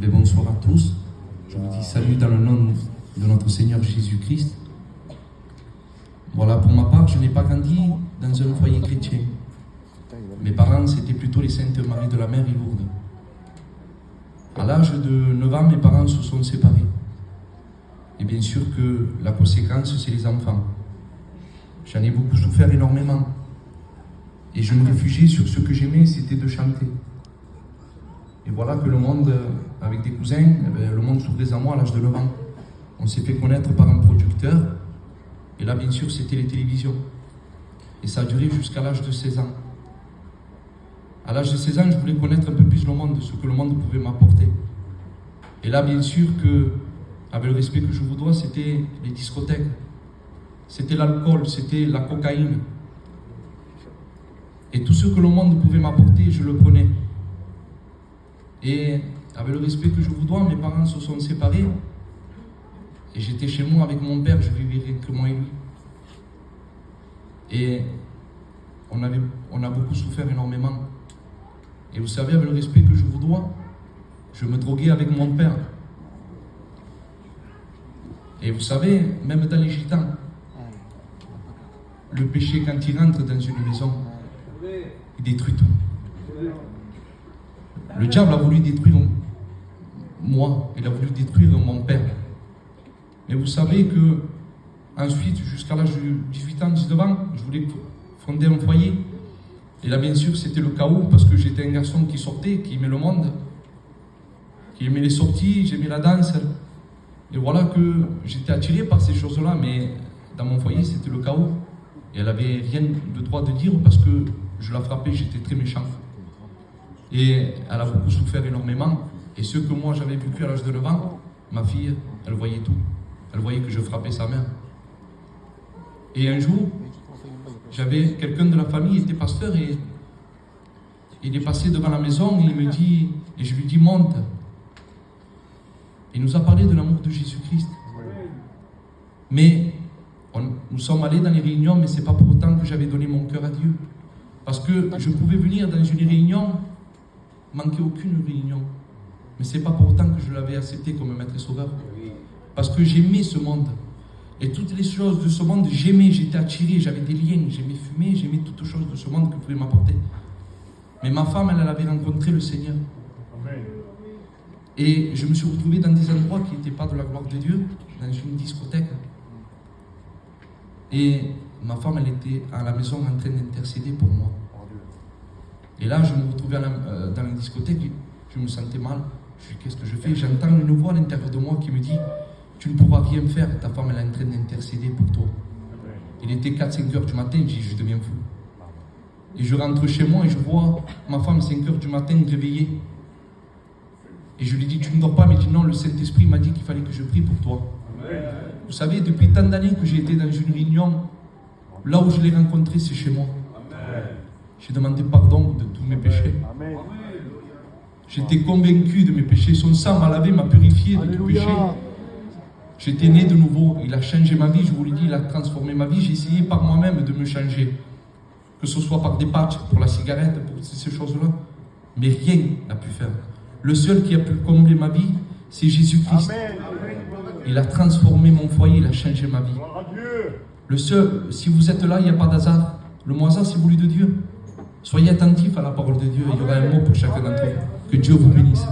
Mais bonsoir à tous. Je vous dis salut dans le nom de notre Seigneur Jésus-Christ. Voilà, pour ma part, je n'ai pas grandi dans un foyer chrétien. Mes parents, c'était plutôt les Saintes Maries de la Mer et Lourdes. À l'âge de 9 ans, mes parents se sont séparés. Et bien sûr que la conséquence, c'est les enfants. J'en ai beaucoup souffert énormément. Et je me réfugiais sur ce que j'aimais, c'était de chanter. Et voilà que le monde, avec des cousins, le monde s'ouvrait à moi à l'âge de 9 ans. On s'est fait connaître par un producteur. Et là, bien sûr, c'était les télévisions. Et ça a duré jusqu'à l'âge de 16 ans. À l'âge de 16 ans, je voulais connaître un peu plus le monde, ce que le monde pouvait m'apporter. Et là, bien sûr, avec le respect que je vous dois, c'était les discothèques. C'était l'alcool, c'était la cocaïne. Et tout ce que le monde pouvait m'apporter, je le prenais. Et avec le respect que je vous dois, mes parents se sont séparés. Et j'étais chez moi avec mon père, je vivais que moi et lui. Et on a beaucoup souffert énormément. Et vous savez, avec le respect que je vous dois, je me droguais avec mon père. Et vous savez, même dans les gitans, le péché, quand il rentre dans une maison, il détruit tout. Le diable a voulu détruire moi, il a voulu détruire mon père. Mais vous savez que, ensuite, jusqu'à l'âge de 18 ans, 19 ans, je voulais fonder un foyer. Et là, bien sûr, c'était le chaos, parce que j'étais un garçon qui sortait, qui aimait le monde, qui aimait les sorties, j'aimais la danse. Et voilà que j'étais attiré par ces choses-là, mais dans mon foyer, c'était le chaos. Et elle n'avait rien de droit de dire, parce que je la frappais, j'étais très méchant. Et elle a beaucoup souffert énormément. Et ce que moi, j'avais vécu à l'âge de 9 ans, ma fille, elle voyait tout. Elle voyait que je frappais sa mère. Et un jour, j'avais quelqu'un de la famille, il était pasteur, et il est passé devant la maison, et il me dit, et je lui dis, monte. Il nous a parlé de l'amour de Jésus-Christ. Mais nous sommes allés dans les réunions, mais ce n'est pas pour autant que j'avais donné mon cœur à Dieu. Parce que je pouvais venir dans une réunion, manquer aucune réunion. Mais ce n'est pas pour autant que je l'avais accepté comme maître et sauveur. Parce que j'aimais ce monde. Et toutes les choses de ce monde, j'aimais, j'étais attiré, j'avais des liens, j'aimais fumer, j'aimais toutes choses de ce monde que pouvait m'apporter. Mais ma femme, elle avait rencontré le Seigneur. Et je me suis retrouvé dans des endroits qui n'étaient pas de la gloire de Dieu, dans une discothèque. Et ma femme, elle était à la maison en train d'intercéder pour moi. Et là, je me retrouvais dans la discothèque, je me sentais mal. Je dis, qu'est-ce que je fais? J'entends une voix à l'intérieur de moi qui me dit, tu ne pourras rien faire, ta femme, elle est en train d'intercéder pour toi. Il était 4-5 heures du matin, je dis, je deviens fou. Et je rentre chez moi et je vois ma femme 5 heures du matin réveillée. Et je lui dis, tu ne dors pas? Elle me dit, non, le Saint-Esprit m'a dit qu'il fallait que je prie pour toi. Vous savez, depuis tant d'années que j'ai été dans une réunion, là où je l'ai rencontré, c'est chez moi. J'ai demandé pardon de tous mes péchés. J'étais convaincu de mes péchés. Son sang m'a lavé, m'a purifié de tout péché. J'étais né de nouveau. Il a changé ma vie, je vous l'ai dit, il a transformé ma vie. J'ai essayé par moi-même de me changer. Que ce soit par des patchs, pour la cigarette, pour ces choses-là. Mais rien n'a pu faire. Le seul qui a pu combler ma vie, c'est Jésus-Christ. Il a transformé mon foyer, il a changé ma vie. Le seul, si vous êtes là, il n'y a pas d'hasard. Le mot hasard, c'est voulu de Dieu. Soyez attentifs à la parole de Dieu. Il y aura un mot pour chacun d'entre vous. Que Dieu vous bénisse.